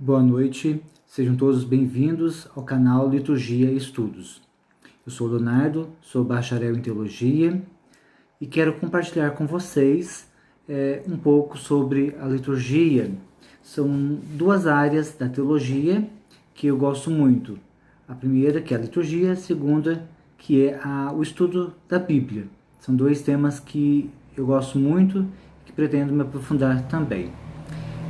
Boa noite, sejam todos bem-vindos ao canal Liturgia e Estudos. Eu sou Leonardo, sou bacharel em Teologia e quero compartilhar com vocês um pouco sobre a liturgia. São duas áreas da teologia que eu gosto muito. A primeira, que é a liturgia, a segunda, que é o estudo da Bíblia. São dois temas que eu gosto muito e que pretendo me aprofundar também.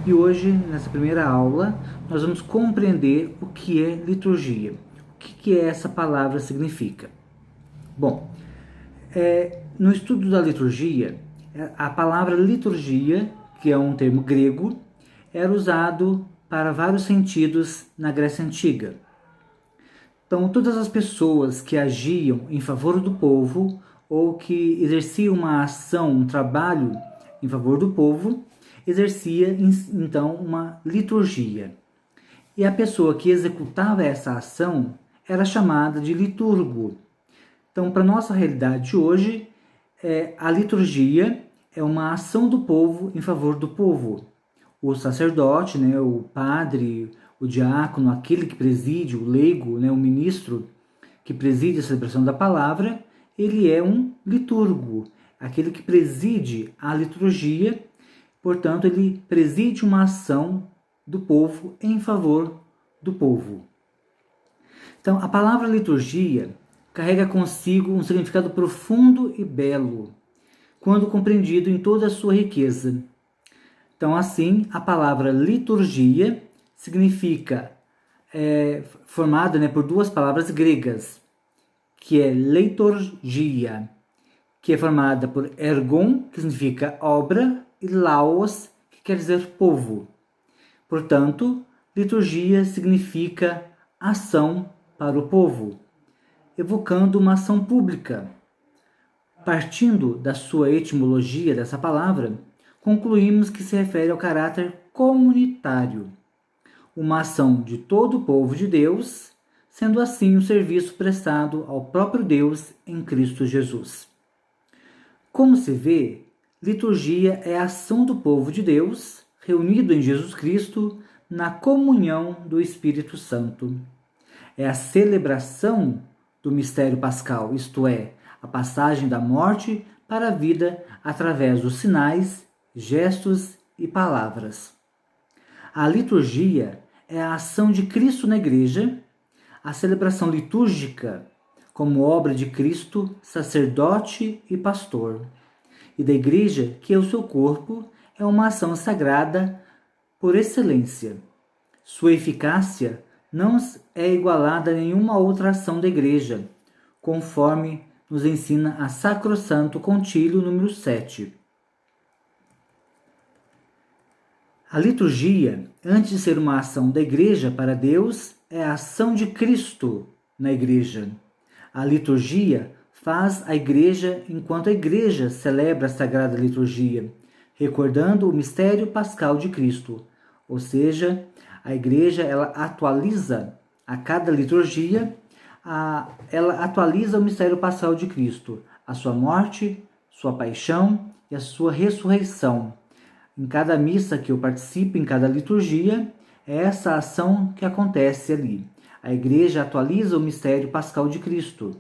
E hoje, nessa primeira aula, nós vamos compreender o que é liturgia. O que essa palavra significa? Bom, no estudo da liturgia, a palavra liturgia, que é um termo grego, era usado para vários sentidos na Grécia Antiga. Então, todas as pessoas que agiam em favor do povo ou que exerciam uma ação, um trabalho em favor do povo, exercia então uma liturgia. E a pessoa que executava essa ação era chamada de liturgo. Então, para a nossa realidade hoje, a liturgia é uma ação do povo em favor do povo. O sacerdote, o padre, o diácono, aquele que preside, o leigo, o ministro que preside a celebração da palavra, ele é um liturgo, aquele que preside a liturgia. Portanto, ele preside uma ação do povo em favor do povo. Então, a palavra liturgia carrega consigo um significado profundo e belo, quando compreendido em toda a sua riqueza. Então, assim, a palavra liturgia significa, formada por duas palavras gregas, que é leiturgia, que é formada por ergon, que significa obra, e laos, que quer dizer povo. Portanto, liturgia significa ação para o povo, evocando uma ação pública. Partindo da sua etimologia dessa palavra, concluímos que se refere ao caráter comunitário, uma ação de todo o povo de Deus, sendo assim um serviço prestado ao próprio Deus em Cristo Jesus. Como se vê, liturgia é a ação do povo de Deus, reunido em Jesus Cristo, na comunhão do Espírito Santo. É a celebração do mistério pascal, isto é, a passagem da morte para a vida através dos sinais, gestos e palavras. A liturgia é a ação de Cristo na Igreja, a celebração litúrgica como obra de Cristo, sacerdote e pastor, e da Igreja, que é o seu corpo, é uma ação sagrada por excelência. Sua eficácia não é igualada a nenhuma outra ação da Igreja, conforme nos ensina a Sacrosanto Concílio número 7. A liturgia, antes de ser uma ação da Igreja para Deus, é a ação de Cristo na Igreja. A liturgia faz a Igreja enquanto a Igreja celebra a Sagrada Liturgia, recordando o mistério pascal de Cristo. Ou seja, a Igreja ela atualiza a cada liturgia, ela atualiza o mistério pascal de Cristo, a sua morte, sua paixão e a sua ressurreição. Em cada missa que eu participo, em cada liturgia, é essa ação que acontece ali. A Igreja atualiza o mistério pascal de Cristo,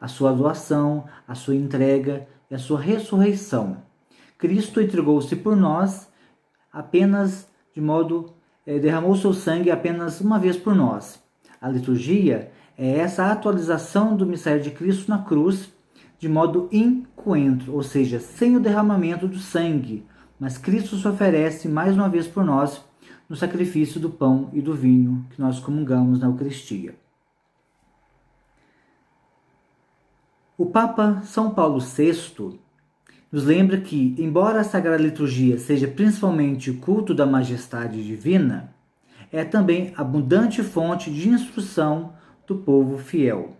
a sua doação, a sua entrega e a sua ressurreição. Cristo entregou-se por nós apenas derramou seu sangue apenas uma vez por nós. A liturgia é essa atualização do mistério de Cristo na cruz de modo incoentro, ou seja, sem o derramamento do sangue, mas Cristo se oferece mais uma vez por nós no sacrifício do pão e do vinho que nós comungamos na Eucaristia. O Papa São Paulo VI nos lembra que, embora a Sagrada Liturgia seja principalmente o culto da majestade divina, é também abundante fonte de instrução do povo fiel.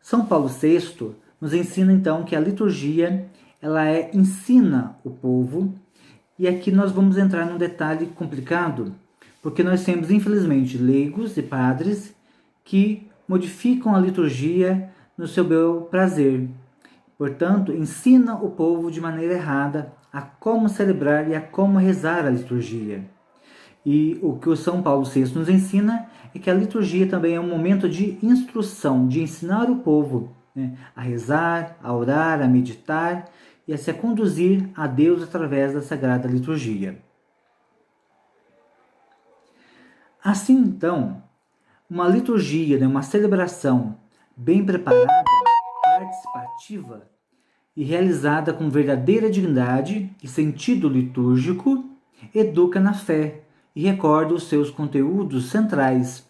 São Paulo VI nos ensina então que a liturgia ensina o povo, e aqui nós vamos entrar num detalhe complicado, porque nós temos infelizmente leigos e padres que modificam a liturgia no seu bel prazer. Portanto, ensina o povo de maneira errada a como celebrar e a como rezar a liturgia. E o que o São Paulo VI nos ensina é que a liturgia também é um momento de instrução, de ensinar o povo, né, a rezar, a orar, a meditar e a se conduzir a Deus através da Sagrada Liturgia. Assim, então, uma liturgia, né, uma celebração bem preparada, participativa e realizada com verdadeira dignidade e sentido litúrgico, educa na fé e recorda os seus conteúdos centrais,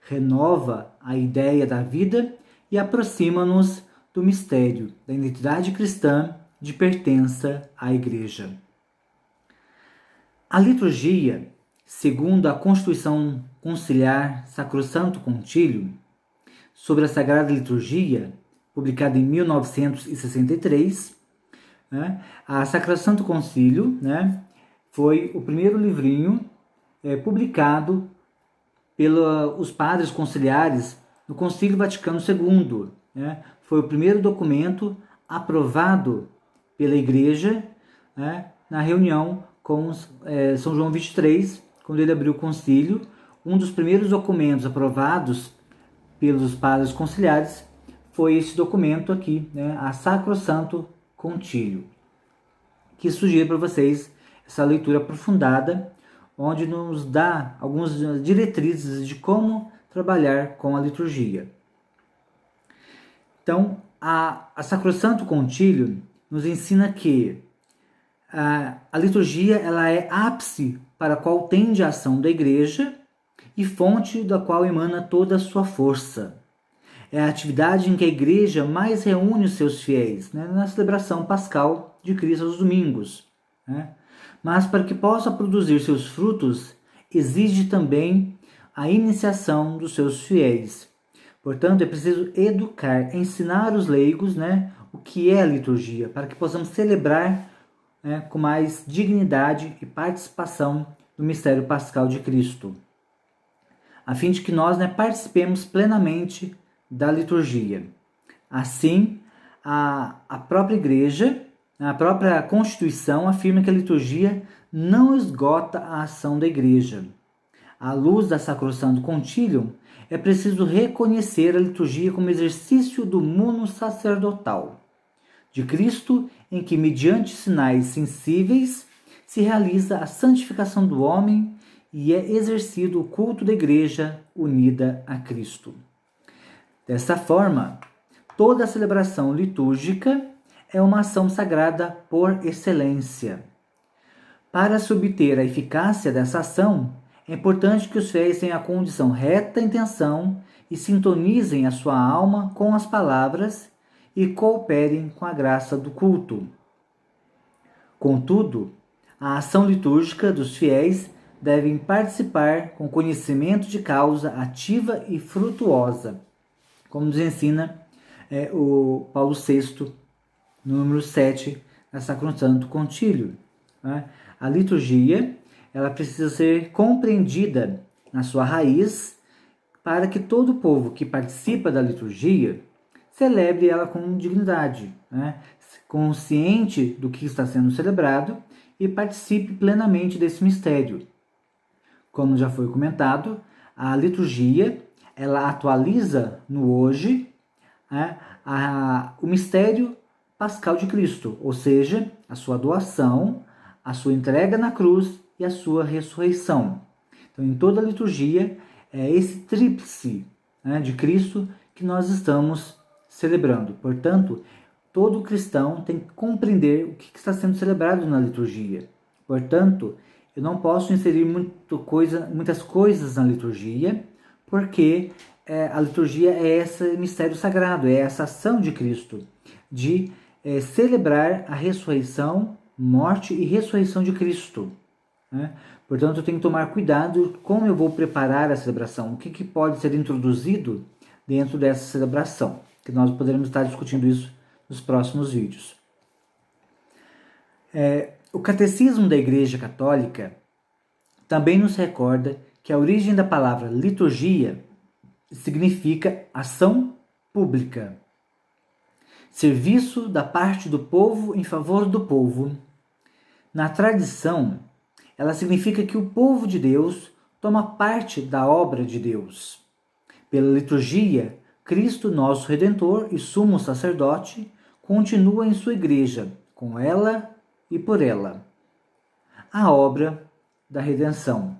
renova a ideia da vida e aproxima-nos do mistério da identidade cristã de pertença à Igreja. A liturgia, segundo a Constituição Conciliar Sacrosanto Concílio, sobre a Sagrada Liturgia, publicada em 1963, né, a Sacrosanto Concílio, né, foi o primeiro livrinho publicado pelos padres conciliares no Concílio Vaticano II. Né, foi o primeiro documento aprovado pela Igreja, né, na reunião com São João XXIII, quando ele abriu o concílio. Um dos primeiros documentos aprovados pelos padres conciliares foi esse documento aqui, né, a Sacrosanto Concílio, que sugiro para vocês essa leitura aprofundada, onde nos dá algumas diretrizes de como trabalhar com a liturgia. Então, a Sacrosanto Concílio nos ensina que a liturgia ela é ápice para a qual tende a ação da Igreja e fonte da qual emana toda a sua força. É a atividade em que a Igreja mais reúne os seus fiéis, né, na celebração pascal de Cristo aos domingos. Né? Mas para que possa produzir seus frutos, exige também a iniciação dos seus fiéis. Portanto, é preciso educar, ensinar os leigos, né, o que é a liturgia, para que possamos celebrar, né, com mais dignidade e participação no mistério pascal de Cristo, a fim de que nós, né, participemos plenamente da liturgia. Assim, a própria Igreja, a própria Constituição afirma que a liturgia não esgota a ação da Igreja. À luz da Sacrosanto Concílio, é preciso reconhecer a liturgia como exercício do mundo sacerdotal de Cristo, em que, mediante sinais sensíveis, se realiza a santificação do homem e é exercido o culto da Igreja unida a Cristo. Dessa forma, toda a celebração litúrgica é uma ação sagrada por excelência. Para se obter a eficácia dessa ação, é importante que os fiéis tenham a condição reta intenção e sintonizem a sua alma com as palavras e cooperem com a graça do culto. Contudo, a ação litúrgica dos fiéis devem participar com conhecimento de causa ativa e frutuosa, como nos ensina o Paulo VI, número 7, da Sacrosanto Concílio. Né? A liturgia ela precisa ser compreendida na sua raiz para que todo o povo que participa da liturgia celebre ela com dignidade, né? Consciente do que está sendo celebrado e participe plenamente desse mistério. Como já foi comentado, a liturgia ela atualiza no hoje, né, o mistério pascal de Cristo, ou seja, a sua doação, a sua entrega na cruz e a sua ressurreição. Então, em toda a liturgia, é esse tríplice, né, de Cristo que nós estamos celebrando. Portanto, todo cristão tem que compreender o que está sendo celebrado na liturgia. Portanto, eu não posso inserir muitas coisas na liturgia, porque a liturgia é esse mistério sagrado, é essa ação de Cristo, de celebrar a ressurreição, morte e ressurreição de Cristo. Né? Portanto, eu tenho que tomar cuidado como eu vou preparar a celebração, o que pode ser introduzido dentro dessa celebração, que nós poderemos estar discutindo isso nos próximos vídeos. O Catecismo da Igreja Católica também nos recorda que a origem da palavra liturgia significa ação pública, serviço da parte do povo em favor do povo. Na tradição, Ela significa que o povo de Deus toma parte da obra de Deus. Pela liturgia, Cristo, nosso Redentor e sumo sacerdote, continua em sua igreja, com ela e por ela. A obra da redenção.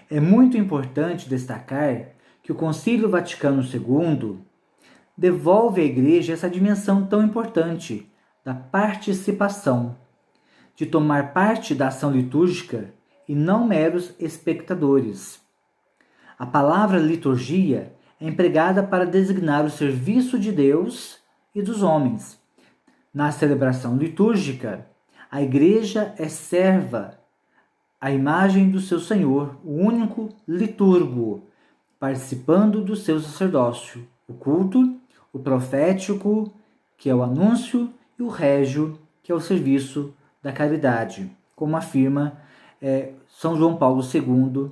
É muito importante destacar que o Concílio Vaticano II devolve à igreja essa dimensão tão importante da participação, de tomar parte da ação litúrgica e não meros espectadores. A palavra liturgia é empregada para designar o serviço de Deus e dos homens. Na celebração litúrgica, a igreja é serva, a imagem do seu Senhor, o único liturgo, participando do seu sacerdócio, o culto, o profético, que é o anúncio, e o régio, que é o serviço da caridade, como afirma São João Paulo II.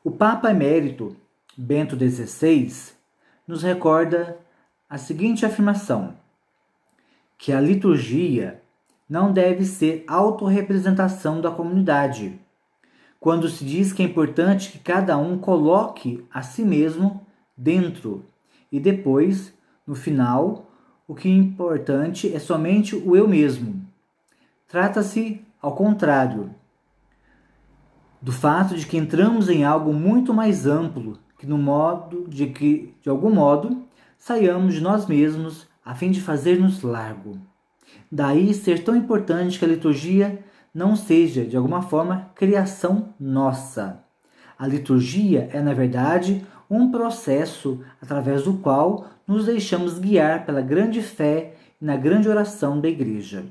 O Papa Emérito Bento XVI nos recorda a seguinte afirmação, que a liturgia não deve ser autorrepresentação da comunidade, quando se diz que é importante que cada um coloque a si mesmo dentro e depois, no final, o que é importante é somente o eu mesmo. Trata-se, ao contrário, do fato de que entramos em algo muito mais amplo, que no modo de que, de algum modo, saiamos de nós mesmos a fim de fazer-nos largo. Daí ser tão importante que a liturgia não seja, de alguma forma, criação nossa. A liturgia é, na verdade, um processo através do qual nos deixamos guiar pela grande fé e na grande oração da Igreja.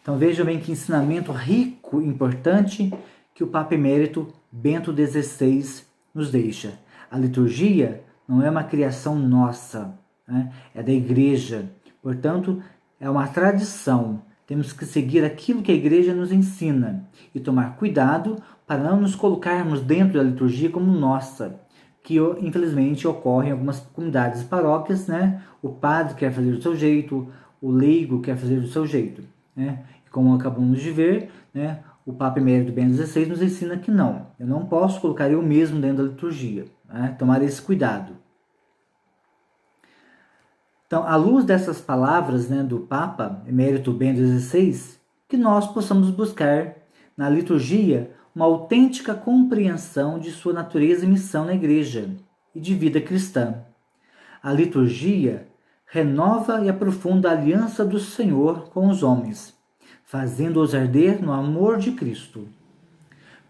Então vejam bem que ensinamento rico e importante que o Papa Emérito Bento XVI nos deixa. A liturgia não é uma criação nossa, né? É da Igreja. Portanto, é uma tradição. Temos que seguir aquilo que a Igreja nos ensina e tomar cuidado para não nos colocarmos dentro da liturgia como nossa, que infelizmente ocorre em algumas comunidades e paróquias, né? O padre quer fazer do seu jeito, o leigo quer fazer do seu jeito, né? E como acabamos de ver, né? O Papa Emérito Bento XVI nos ensina que não, eu não posso colocar eu mesmo dentro da liturgia, né? Tomar esse cuidado. Então, à luz dessas palavras, né, do Papa Emérito Bento XVI, que nós possamos buscar na liturgia uma autêntica compreensão de sua natureza e missão na Igreja e de vida cristã. A liturgia renova e aprofunda a aliança do Senhor com os homens, fazendo-os arder no amor de Cristo.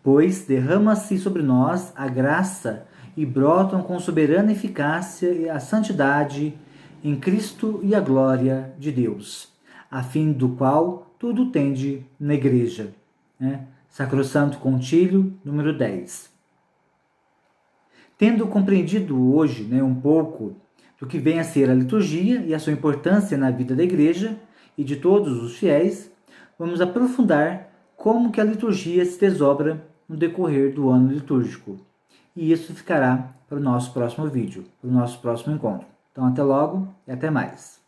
Pois derrama-se sobre nós a graça e brotam com soberana eficácia a santidade em Cristo e a glória de Deus, a fim do qual tudo tende na Igreja. Né? Sacrosanto Concílio, número 10. Tendo compreendido hoje, né, um pouco do que vem a ser a liturgia e a sua importância na vida da Igreja e de todos os fiéis, vamos aprofundar como que a liturgia se desdobra no decorrer do ano litúrgico. E isso ficará para o nosso próximo vídeo, para o nosso próximo encontro. Então, até logo e até mais.